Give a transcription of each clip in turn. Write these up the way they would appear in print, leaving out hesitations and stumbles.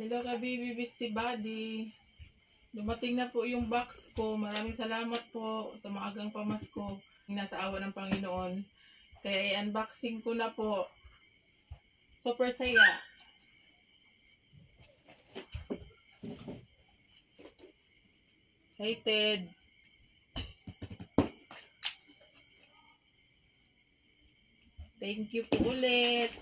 Hello ka baby bestie body. Dumating na po yung box ko. Maraming salamat po sa maagang pamasko. Nasa awa ng Panginoon. Kaya i-unboxing ko na po. Super saya. Excited. Thank you po ulit.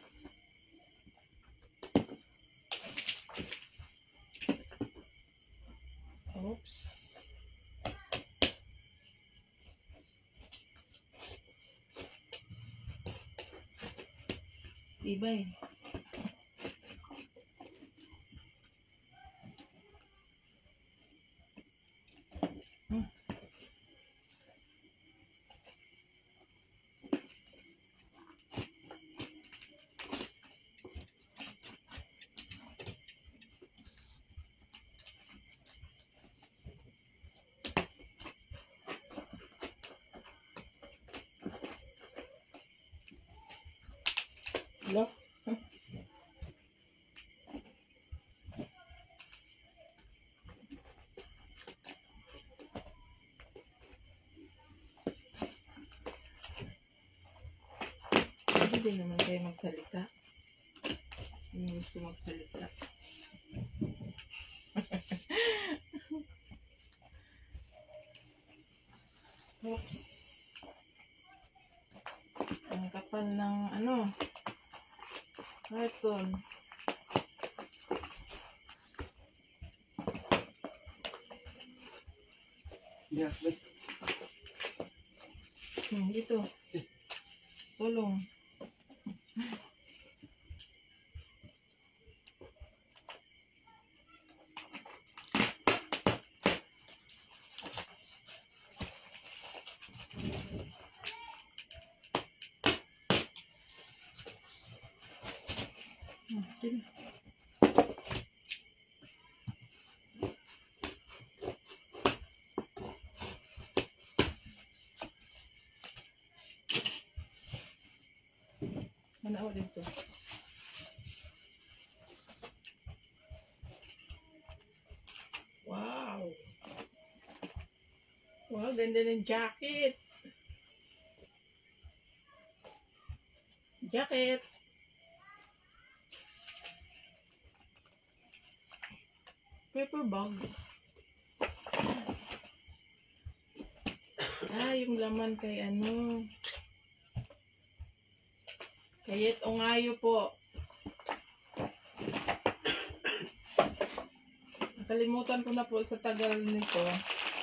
Oops. Ibay. Hello? Hindi naman kayo magsalita. Hindi gusto magsalita. Oops. Ang kapal ng ano. Carton. Yeah, wait. Dito. Tulong. Dito. Mana ako dito. Wow. Wow, ganda ng jacket. Jacket. Paper bag. Yung laman kay ano. Kayet Ongayo po. Nakalimutan ko na po sa tagal nito.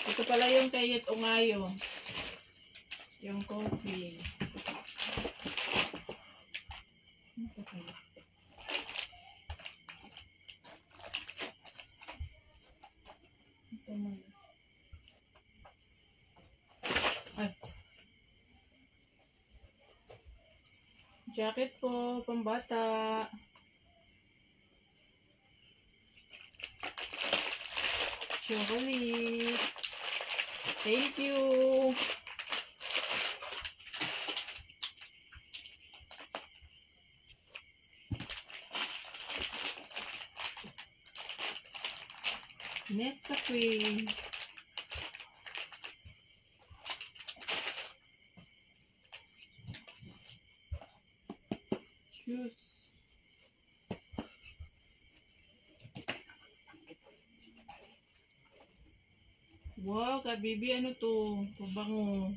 Ito pala yung Kayet Ongayo. Yung coffee. Ay. Jacket po, pambata. Chocolates. Thank you. Nescafe. Juice. Wow, kabibi, ano to? Pabango.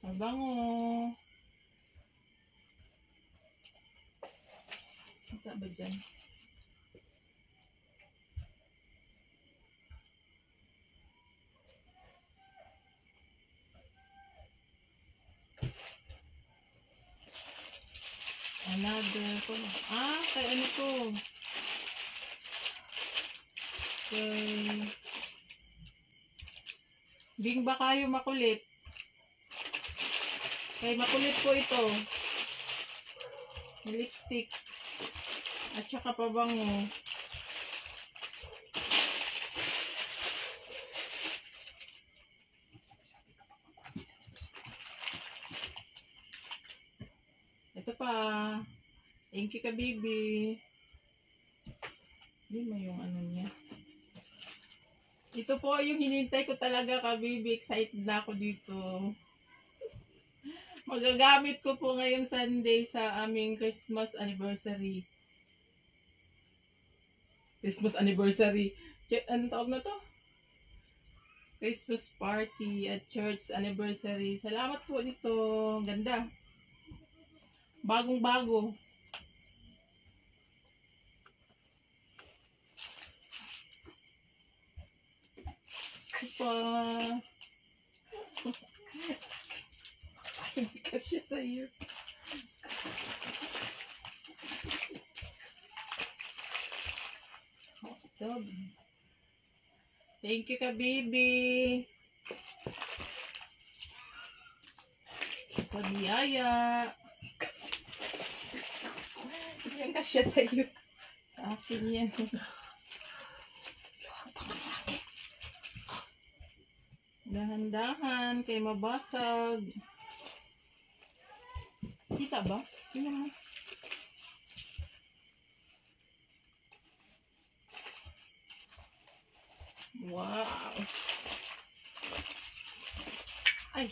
Pabango. Kita ba dyan? Another. Kay ano to? Bing ba kayo makulit? Kay makulit po ito. Lipstick. At saka pabango. Ito pa. Thank you ka, baby. Hindi mo yung ano niya. Ito po yung hinintay ko talaga ka, baby. Excited na ako dito. Magagamit ko po ngayong Sunday sa aming Christmas anniversary. Christmas anniversary. Anong tawag na to? Christmas party at church anniversary. Salamat po dito. Ganda. Bagong-bago. Pa. Hindi kasi sa iyo. Thank you ka, baby. Sa biyaya. Yan kasi sa iyo. Akin yan. Dahan-dahan kay mabasag. Kita ba? Tingnan mo. Wow. Ay.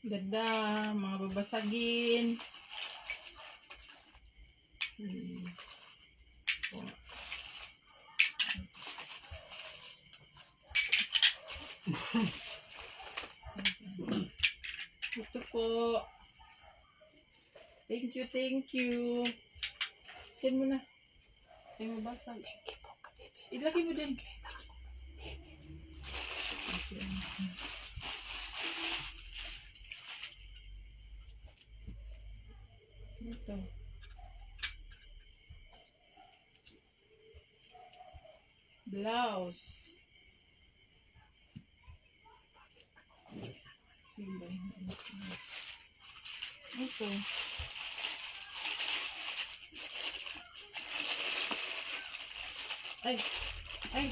Ganda, mga babasagin. Ito po. Thank you, thank you. Diyan mo na. Ay, mabasag. Thank you po, baby. Ilagay mo din. Ito. Blouse. Ito. Ay. Ay.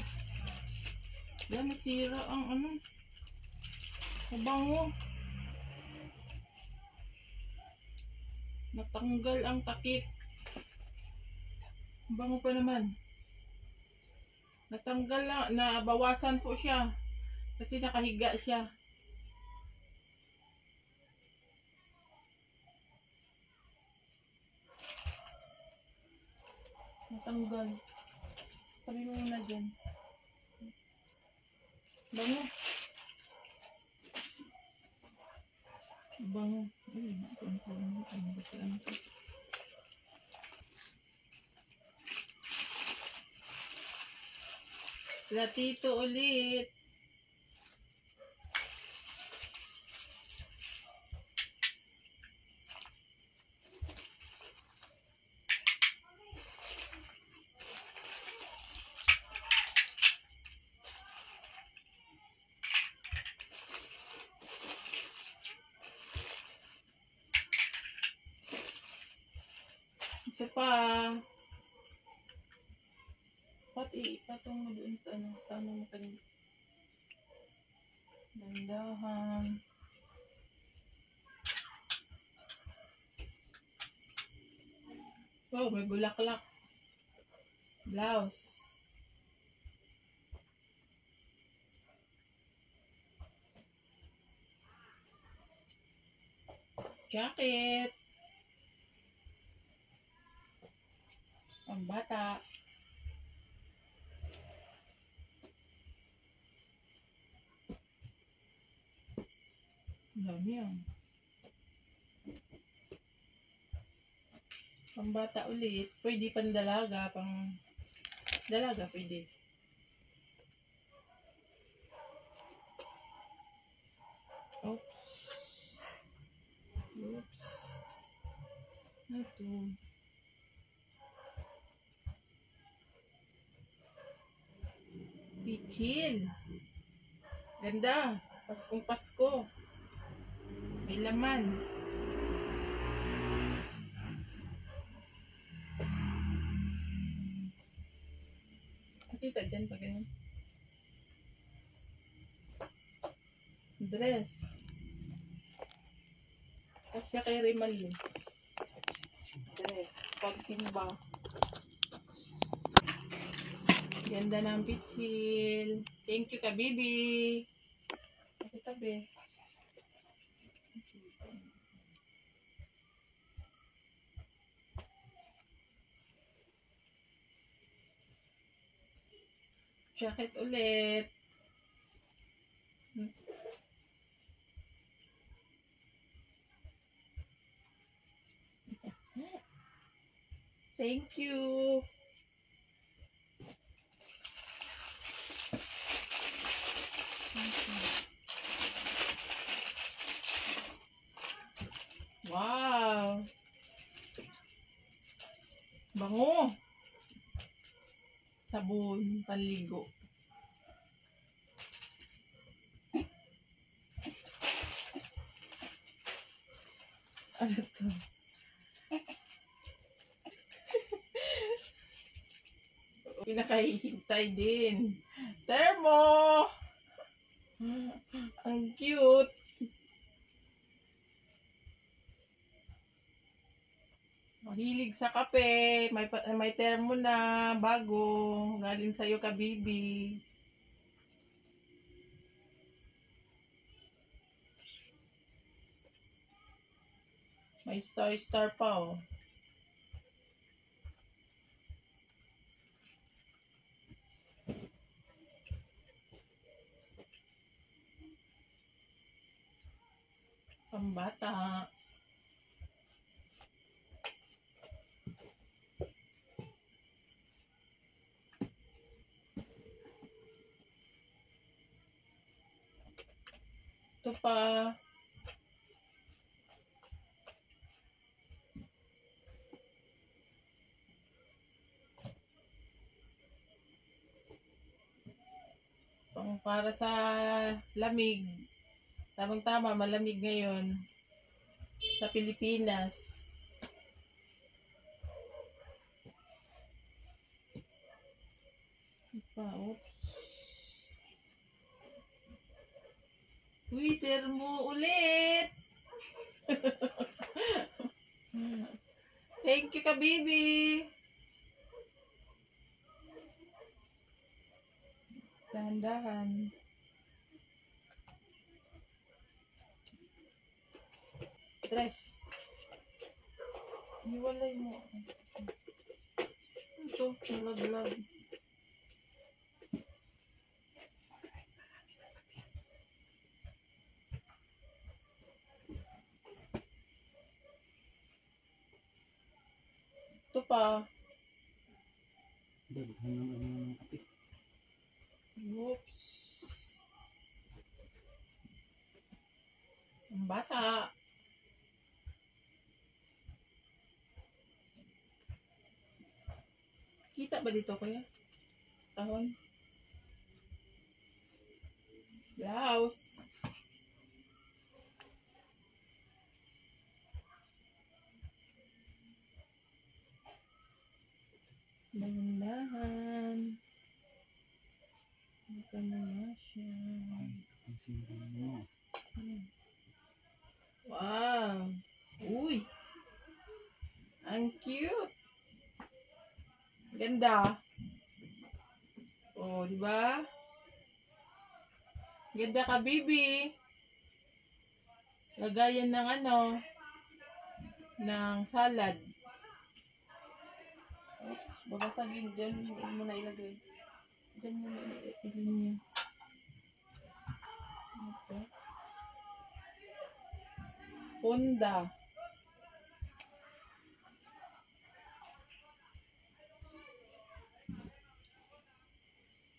Yan, nasira ang ano. Mabango. Natanggal ang takip. Bango pa naman. Natanggal lang. Nabawasan po siya. Kasi nakahiga siya. Natanggal. Tabi mo muna dyan. Bango. Bango. Latito ulit. Isa pa. Pati ipatong mo doon sa ano. Sana mo kanina. Dandahan. Oh, may bulaklak. Blouse. Jacket. Ang bata. Dami yan. Pang bata ulit. Pwede pang dalaga. Pang dalaga pwede. Oops. Oops. Ito. Pichil. Ganda. Paskong Pasko. May laman. Nakita dyan pa ganyan. Dress. Kasya kay Rimalin. Dress. Pagsimba. Ganda ng pichil. Thank you, Kabibi. Tabi. Jacket ulit. Thank you. Wow. Bango. Sabon, panligo. Ano to? Pinakahihintay din. Thermo! Ang cute. Mahilig sa kape. May thermo na bago. Galing sa'yo, Kabibi. May star pa, oh. Pambata. Ito pa. Para sa lamig. Tamang-tama, malamig ngayon sa Pilipinas. Oops. Uy, thermo ulit. Thank you, Kabibi. Dahan-dahan. Dress. Iwalay mo. Ito, nalaglag. Ito pa. Oops. Ang bata. Kita ba dito, kuya? Tahon. Blouse. Dahan-dahan. Ito na siya. Wow. Uy. Ang cute. Ganda. Oh, di ba? Ganda, Kabibi. Lagayan ng ng salad. Oops, babasagin dyan. Huwag mo na ilagay. Dyan mo na ilagay niya. Okay. Honda.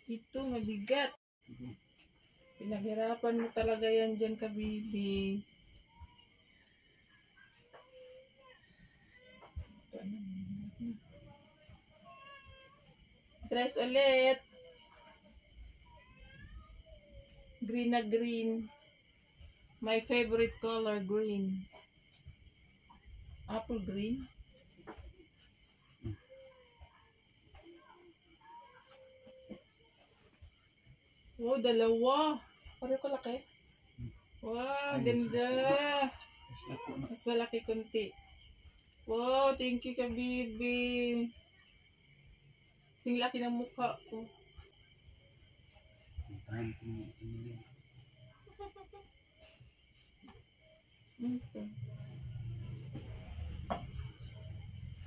Ito, mabigat. Pinaghirapan mo talaga yan dyan, Kabibi. Dress ulit. Green na green. My favorite color, green. Apple green. Oh, dalawa. Pareho kalaki. Wow, Ay, ganda. Mas lako na. Mas malaki konti. Wow, thank you ka, baby. Sing laki ng mukha ko. Tahan ko mo ito. Ito.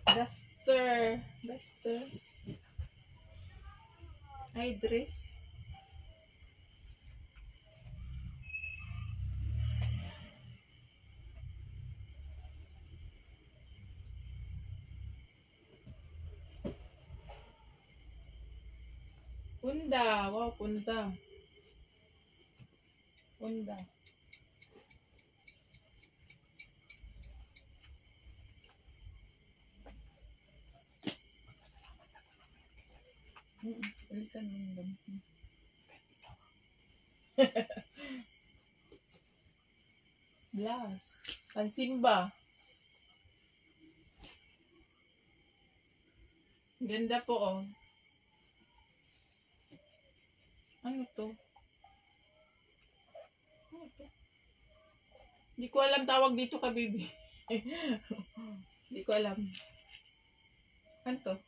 Duster. Duster. Ay, dress. Punda. Wow, punda. Punda. Balikan mo yung damit mo. Blouse. Pansimba. Ganda po, oh. Ano to? Ano to? Hindi ko alam tawag dito ka, baby. Hindi ko alam. Ano to?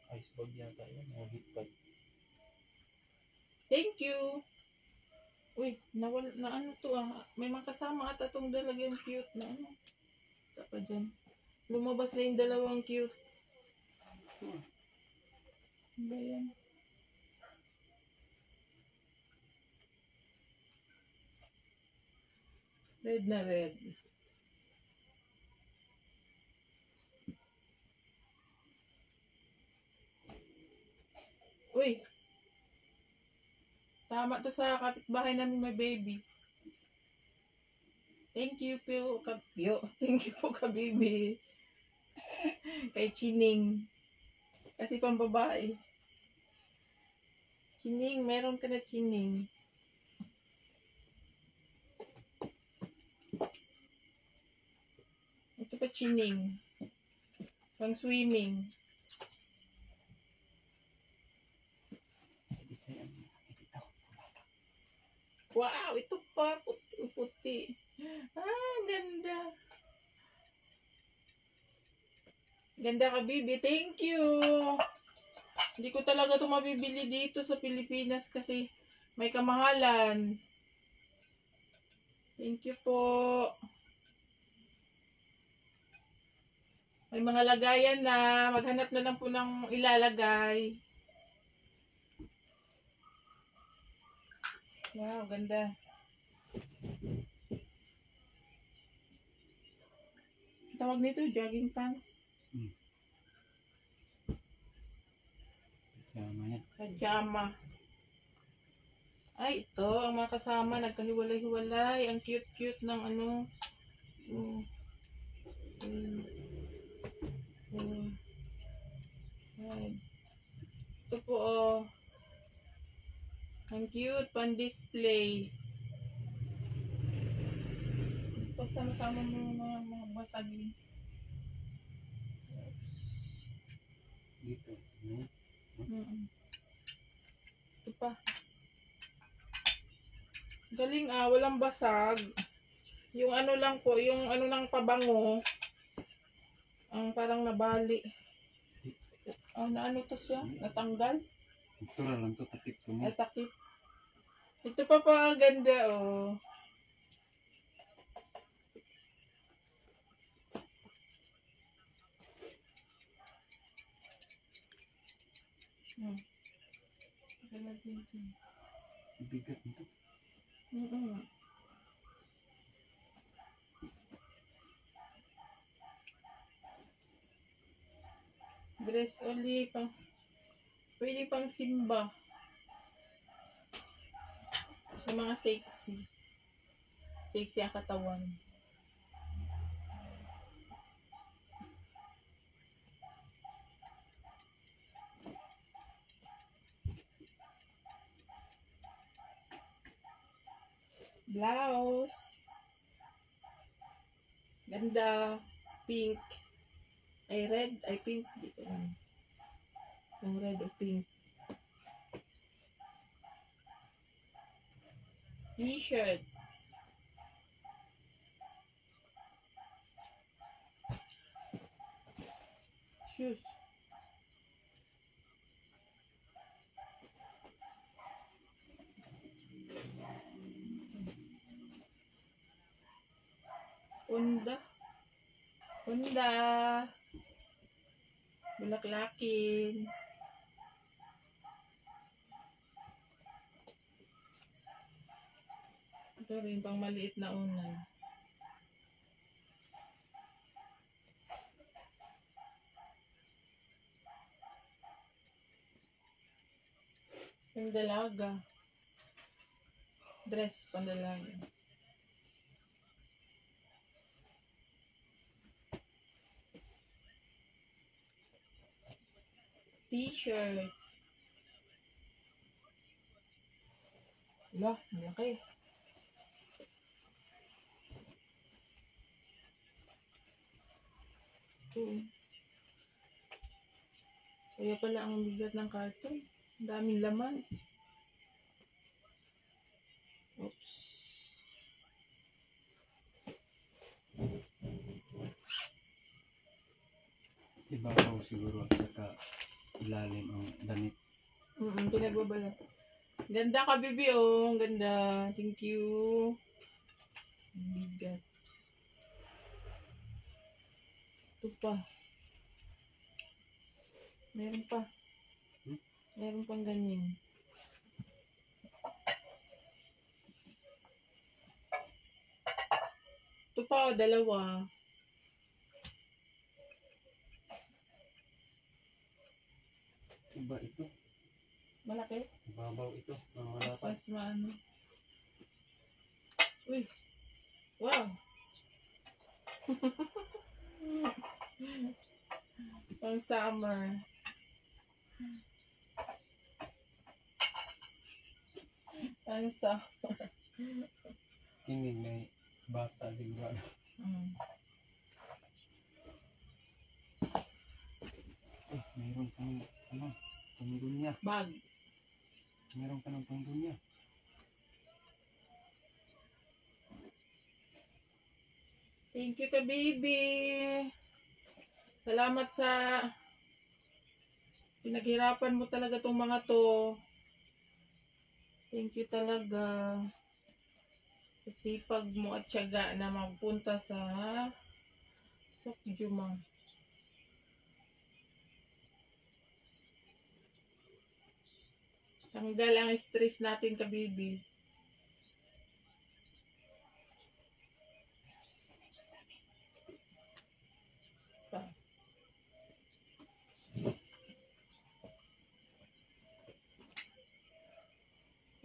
Iceberg yata yun. O hitbag. Thank you. Uy, na ano to ah. May mga kasama ata itong dalagang cute na ano. Ito pa dyan. Lumabas na yung dalawang cute. Ito. Ano ba yan? Red na red. Uy! Tama to sa kapitbahay namin may baby. Thank you po, Thank you po ka, baby. Kay Chining. Kasi pambabae. Chining, meron ka na Chining. Ito pa Chining. Pang swimming. Wow, ito pa. Puti. Ah, ganda. Ganda ka, baby. Thank you. Hindi ko talaga ito mabibili dito sa Pilipinas kasi may kamahalan. Thank you po. May mga lagayan na. Maghanap na lang po ng ilalagay. Wow, ganda. Tawag nito, jogging pants. Kasama yan. Pajama. Ay, ito. Ang mga kasama, nagkahiwalay-hiwalay. Ang cute-cute ng ano. Ay. Ito po, oh. Ang cute, pan-display. Pagsama-sama mo yung mga basagin. Dito. Ito pa. Galing walang basag. Yung ano lang po, yung ano lang pabango. Ang parang nabali. Na ano to siya? Natanggal? Ito lang to, takip ko mo. Ay, takip. Ito pa ganda, oh. Bigat nito. Dress only pang pwede pang simba. Sa mga sexy. Sexy ang katawan. Blouse. Ganda. Pink. Ay red. Ay pink. Dito lang. Yung red o pink. T-shirt. Shoes. Unda. Unda. Bulaklakin. Ito rin pang maliit na unan. Yung dalaga. Dress pandalaga. T-shirt. Wala, malaki. Ito. Kaya pala ang bigat ng karton. Ang daming laman. Oops. Ibabaw siguro at saka ilalim ang damit. Pinagbabalat. Ganda ka, bibi, oh. Ang ganda. Thank you. Ang bigat. Ito pa. Meron pa. Meron pang ganyan. Ito pa, oh, dalawa. Iba ito. Malaki. Ibabaw ito. Mga Mas lapat. maano. Uy. Wow. Pang summer. Pang summer. Tingin na bata siguro. Mayroon kang pangdunya. Bag. Mayroon ka ng pangdunya. Thank you ka, baby. Salamat sa pinaghirapan mo talaga tong mga to. Thank you talaga. Sa sipag mo at tiyaga na magpunta sa Sokjuma. Tanggal ang stress natin ka, baby.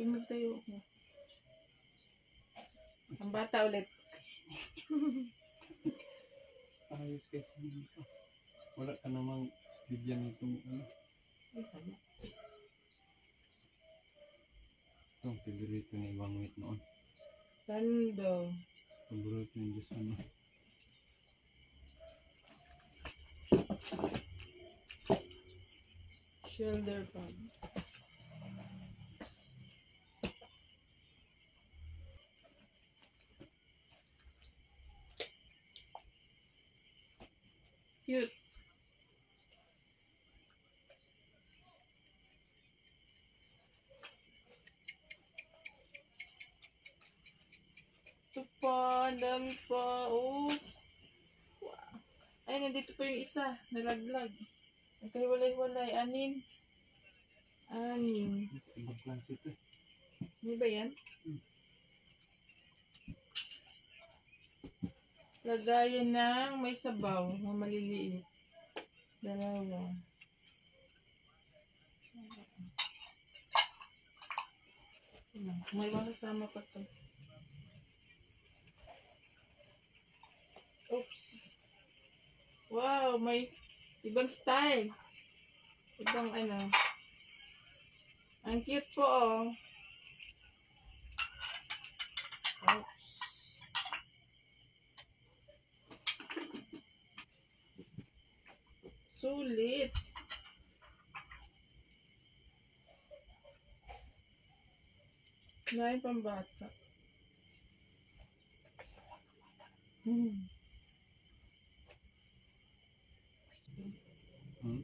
Magtayo ko. Ang bata ulit. Ayos kasi nito. Wala ka namang bigyan nitong ano. Ay, sana. Ito ang paborito ni Bangwit noon. Sando. Paborito ni Diyos ano. Shoulder pad. Cute. Ito pa, ang dami pa. Oops. Wow. Ay, nandito pa yung isa. Nalaglag. Nagkahiwalay-walay. Anim. Ibang klase ito. Ano ba yan? Lagayan ng may sabaw na maliliit. Dalawa. May mga kasama pa to. Oops. Wow, may ibang style. Ibang ano. Ang cute po, oh. Oops. Sulit. Ngayon pambata. Hmm. Hmm?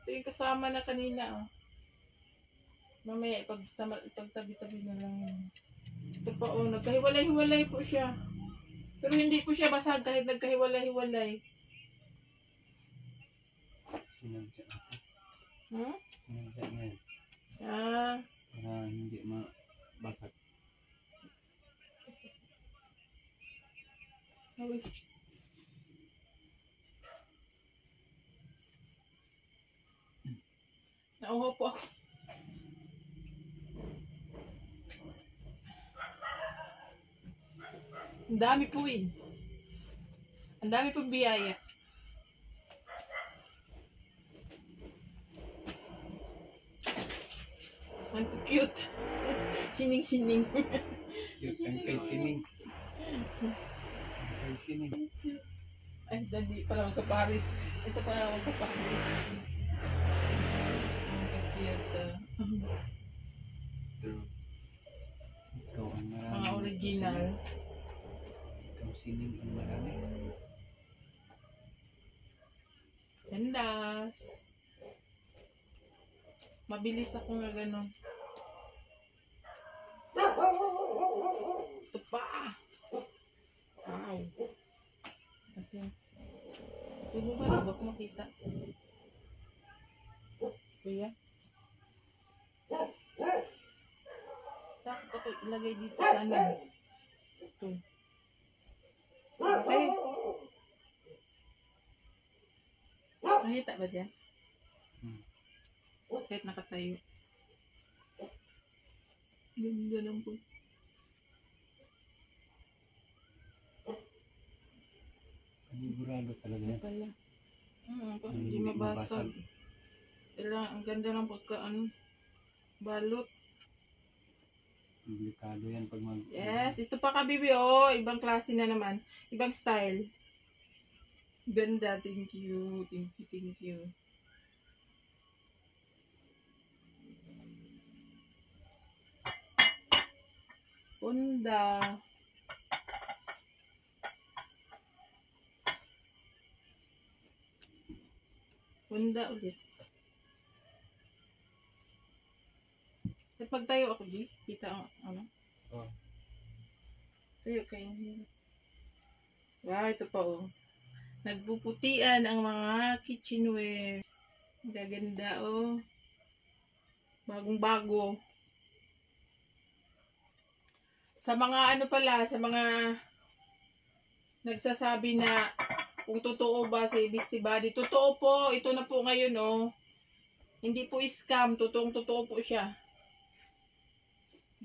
Ito yung kasama na kanina, oh. Mamaya, ipagtabi-tabi na lang yun. Ito pa, oh, nagkahiwalay-hiwalay po siya. Pero hindi po siya basag kahit nagkahiwalay-hiwalay. Sinadya na. Hmm? Sinadya na yan. Ah, Para hindi mabasag. away. Nauho po ako. Ang dami po eh. Ang dami pong biyaya. Ang cute. Sining-sining. Cute ang kay sining. Kay sining. Ay, dali pala magkaparis. Ito pala magkaparis. Ang cute. True. Ikaw ang marami. Mga original. Ikaw sining ang marami. Sandas. Mabilis ako nga ganun. Ito pa. Wow. Okay. Ito mo ba? Huwag makita. Kuya. Takot ako ilagay dito sa ano. Ito. Okay. Nakita ba dyan? Hmm. Kahit nakatayo. Ganda lang po. Sigurado talaga yan. Pala. Hindi Hindi mabasag. mabasag. Kailangan, ang ganda ng balot. Delikado yan pag mag... Yes, ito pa kabibi, oh. Ibang klase na naman. Ibang style. Ganda, thank you. Thank you, thank you. Honda. Honda ulit. At pag tayo ako, G, kita ang ano? Oh. Tayo kayo. Wow, ito pa, oh. Nagpuputian ang mga kitchenware. Ang gaganda, oh. Bagong-bago. Sa mga ano pala, sa mga nagsasabi na kung totoo ba si Beastie Body. Totoo po, ito na po ngayon, oh. Hindi po scam, totoo po siya.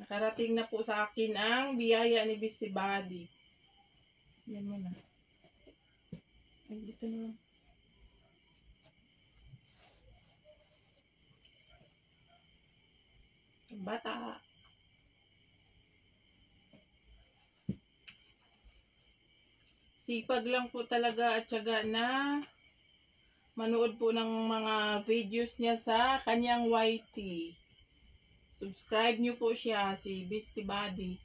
Nakarating na po sa akin ang biyaya ni Beastie Body. Yan mo na. Ay, dito na lang. Bata. Sipag lang po talaga at syaga na manood po ng mga videos niya sa kanyang YT. Subscribe niyo po siya, si Beastie Body.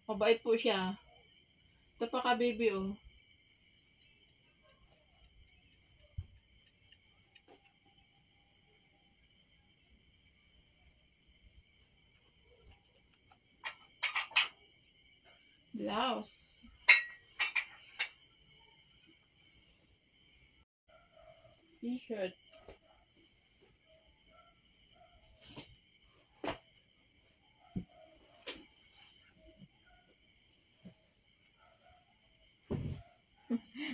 Mabait po siya. Ito pa ka, baby, oh. Blouse. T-shirt.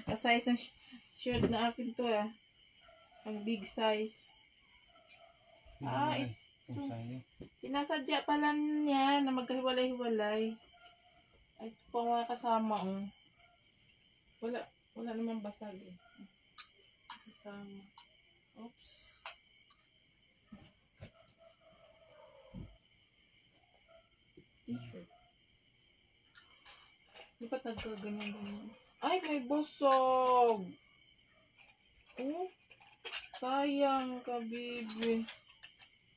Ka-size ng shirt na akin to, ah. Ang big size. Ah, Kung sa'yo. sinasadya pala niya na magkahiwalay-hiwalay. Ay, ito pa mga kasama, oh. Wala namang basag, eh. Kasama. Oops. T-shirt. Di ba't nagkaganyan-ganyan? Ay, may busog! Oh, sayang ka, baby.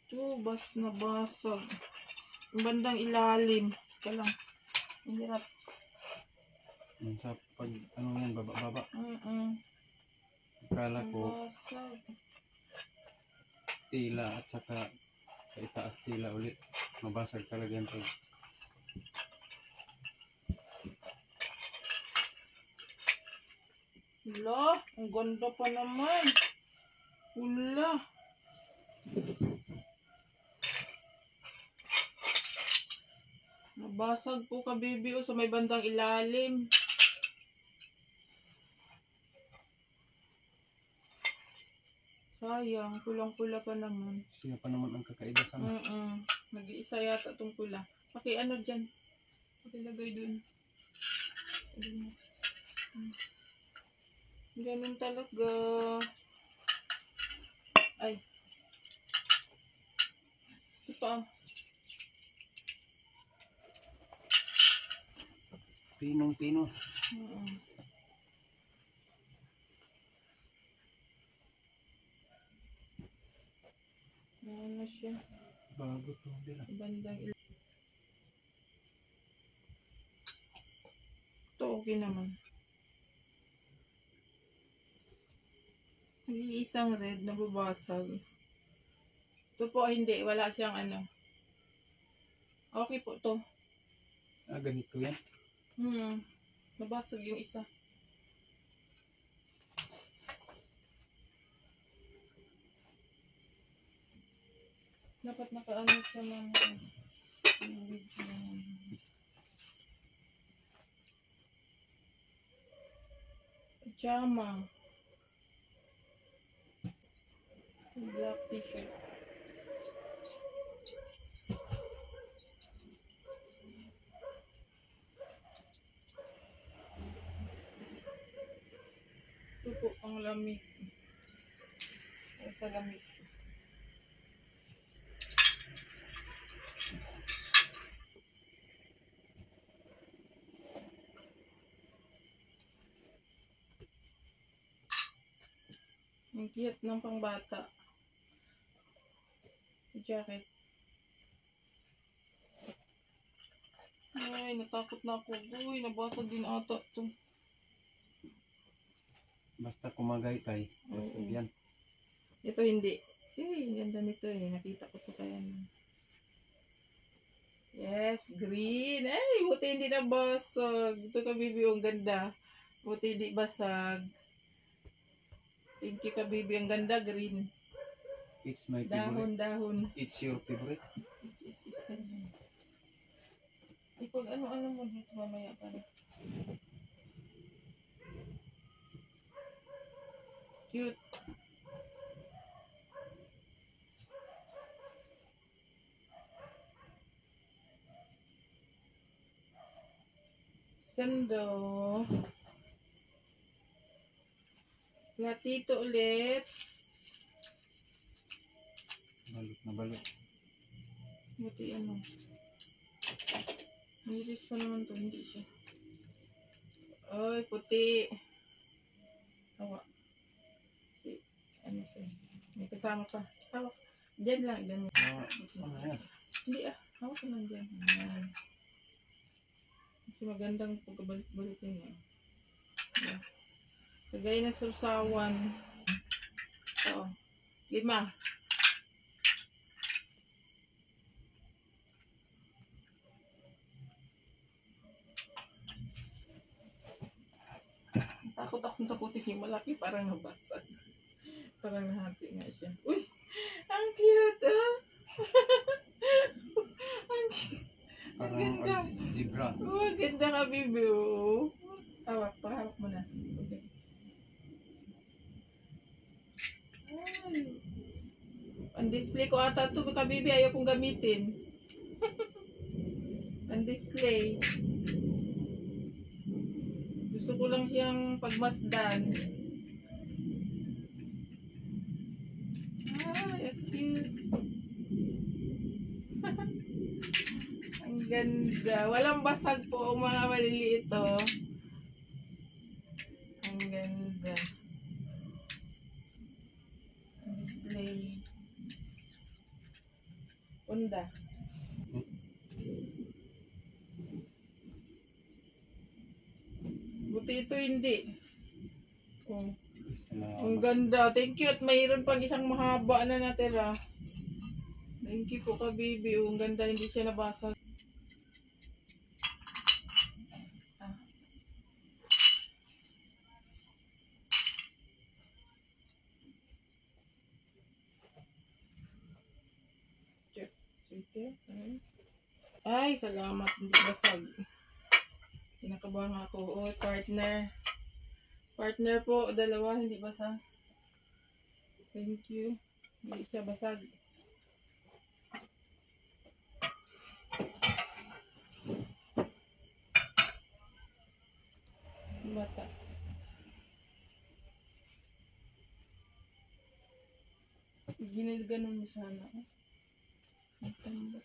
Ito, na basag. Ang bandang ilalim. Ika lang. Ang hirap. Sa pag, ano yan, baba-baba. Akala Ang ko, basag. tila at saka sa itaas tila ulit. Mabasag talaga yan pag Wala, ang ganda pa naman. Wala. Nabasag po ka, baby, o sa may bandang ilalim. Sayang, kulang-kula pa naman. siya pa naman ang kakaida sa Nag-iisa yata itong pula. Paki ano dyan? Pakilagay dun. Ganun talaga. Ay. Ito pa. Pinong-pino. Ano siya? Bago to nila. Bandang ito okay naman. Isang red na babasag. Ito po hindi. Wala siyang ano. Okay po to. Ganito yan. Nabasag yung isa. Dapat nakaano siya ng pajama. Black t-shirt. Ito po ang lamig. Sa lamig. Ang cute ng pangbata. Jacket. Ay, natakot na ako. Uy, nabasag din ata ito. Basta kumagay-tay. Basag yan. Ito hindi. Ganda nito eh. Nakita ko to kaya. Yes, green. Ay, buti hindi na basag. Ito ka, baby, ang ganda. Buti hindi basag. Thank you ka, baby. Ang ganda, green. It's my favorite. Dahon. It's your favorite. It's ganyan. Ipag ano mo dito mamaya pa rin. Cute. Sando. Platito ulit. Balot na balot. Buti ano. Nilitis pa naman to. Hindi siya. Ay, puti. Hawak. Ano to? May kasama pa. Hawak. Diyan lang. Diyan. Ano yan? Hindi hawak ko lang dyan. Ayan. Kasi magandang pagkabalit-balit yun eh. Yeah. Lagay na sausawan. Oo. 5. Takot akong takutin yung malaki. Parang nabasag. Parang nahati nga siya. Uy! Ang cute Ang cute. Parang Ganda. zebra. Oh, ganda ka, baby. Oh. Hawak mo na. Okay. Ay. Ang display ko ata ito, ka, baby. Ayaw kong gamitin. Ang display. Gusto ko lang siyang pagmasdan. Ay, cute. Ang ganda. Walang basag po ang mga maliliit ito. Ang ganda. Display. Unda. puti. Ito hindi. Oh, ang Salamat. ganda. Thank you. At mayroon pang isang mahaba na natira. Thank you po ka, baby. Oh, ang ganda. Hindi siya nabasag. Ah. Check. Sweetie. Ay, salamat. Hindi basag. Kinakabahan ako. Oh, partner. Partner po. Dalawa. Hindi basag. Thank you. Hindi siya basag. Bata. Ginaganon mo sana. Ang tambak.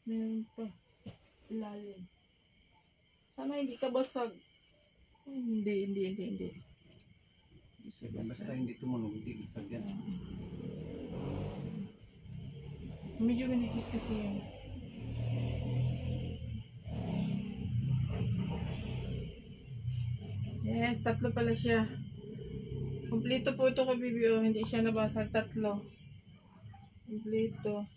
Meron pa. Ilalim. Sana hindi ka basag. Hindi. Hindi siya Basta basag. hindi tumunog, hindi basag yan. Medyo manipis kasi yun. Yes, tatlo pala siya. Kompleto po ito ko, baby. Oh, hindi siya nabasag. Tatlo. Kompleto.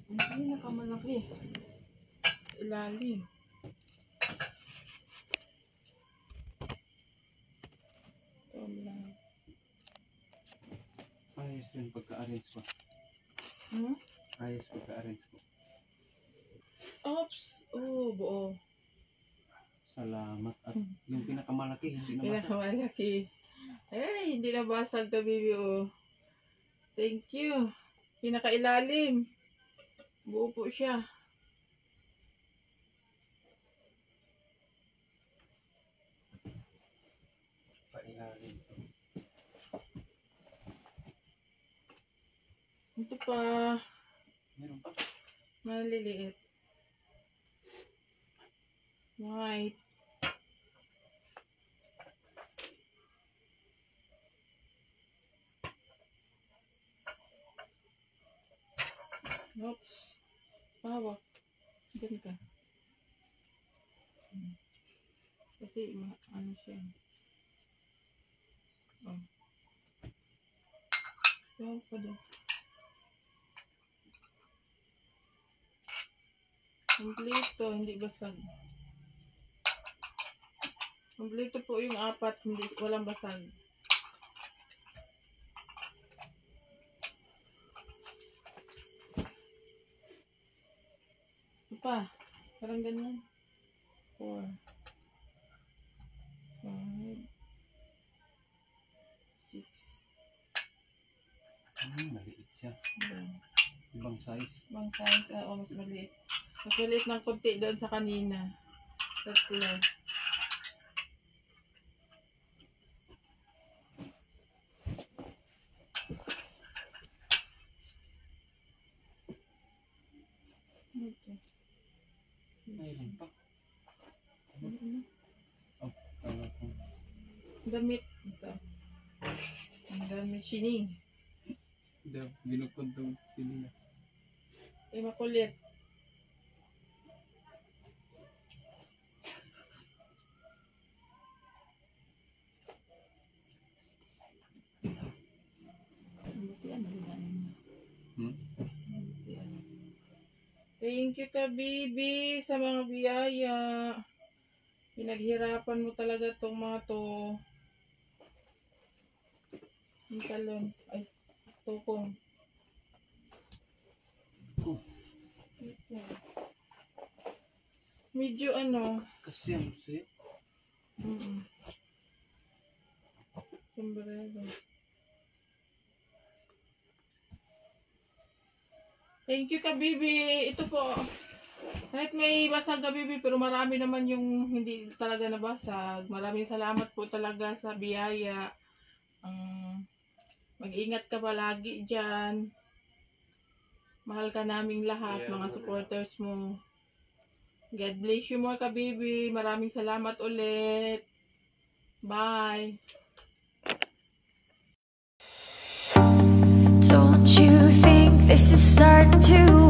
Ang pinakamalaki. Ilalim. Tomlas. Ayos yun pagka-arrange ko. Hmm? Ayos pagka-arrange ko. Oops! Oh, buo. Salamat. At yung pinakamalaki, hindi na basag. Pinakamalaki. Ay, hindi nabasag ka, baby. Oh. Thank you. Pinakailalim. Buo po siya. Pailalim. Ito pa. Meron pa. Maliliit. White. Oops. Hawak. Diyan ka. Kasi, ano siya. Oh. Hawak pa din. Kompleto, hindi basag. Kompleto po yung apat, hindi, walang basag. Ito pa, parang ganyan. 4, 5, 6, Maliit siya. 7. Ibang size. Bang size, mas maliit. Mas maliit ng konti doon sa kanina. Tatlo. Ito. Mayroon pa. Ano? Oh, kala ko. Damit. Ito. Ang damit sining. Ginukuntong sila. Makulit. Thank you ka, baby, sa mga biyaya. Pinaghirapan mo talaga tong mga to. Yung talon. Ay, tukong. Ito. Medyo ano. Kasi yan, kasi. Sombrero. Thank you ka, baby. Ito po. Kahit may basag ka, baby, pero marami naman yung hindi talaga nabasag. Maraming salamat po talaga sa biyaya. Mag-ingat ka palagi dyan. Mahal ka naming lahat, mga supporters mo. God bless you more ka, baby. Maraming salamat ulit. Bye. Don't you think this is starting to